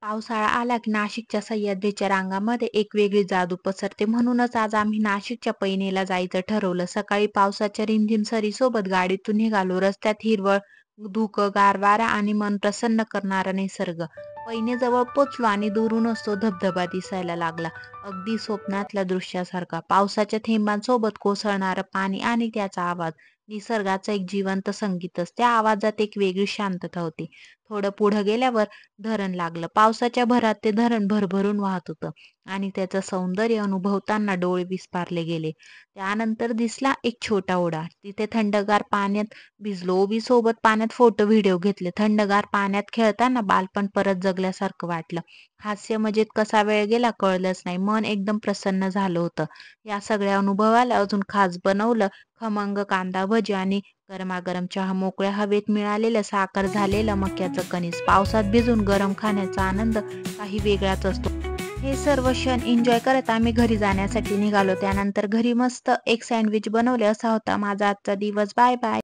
पावसाळा आला की नाशिकच्या सह्याद्रीच्या रांगामध्ये एक वेगळी जादू पसरते. म्हणूनच आज आम्ही नाशिकच्या पैनेला जायचं ठरवलं. सकाळी पावसाच्या रिमझिम सरीसोबत गाडीतून निघालो. रस्त्यात हिरवळ, धुकं, गार वारा आणि मन प्रसन्न करणारा निसर्ग. पैनेजवळ पोचलो आणि दुरूनच तो धबधबा दिसायला लागला. अगदी स्वप्नातल्या दृश्यासारखा. पावसाच्या थेंबांसोबत कोसळणारं पाणी आणि त्याचा आवाज. निसर्गाचं एक जिवंत संगीतच. त्या आवाजात एक वेगळी शांतता होती. थोडं पुढं गेल्यावर धरण लागलं. पावसाच्या भरात ते धरण भरभरून वाहत होतं आणि त्याचं सौंदर्य अनुभवताना डोळे विस्फारले गेले. त्यानंतर दिसला एक छोटा ओढा. तिथे थंडगार पाण्यात भिजलो. ओबीसोबत पाण्यात फोटो व्हिडिओ घेतले. थंडगार पाण्यात खेळताना बालपण परत जगल्यासारखं वाटलं. हास्य मजेत कसा वेळ गेला कळलंच नाही. मन एकदम प्रसन्न झालं होतं. या सगळ्या अनुभवाला अजून खास बनवलं खमंग कांदा भजी आणि गरमागरम चहा. मोकळ्या हवेत मिळालेलं साखर झालेलं मक्याचं कणीस. पावसात भिजून गरम खाण्याचा आनंद काही वेगळाच असतो. हे सर्व क्षण एन्जॉय करत आम्ही घरी जाण्यासाठी निघालो. त्यानंतर घरी मस्त एक सँडविच बनवले. असा होता माझा आजचा दिवस. Bye bye.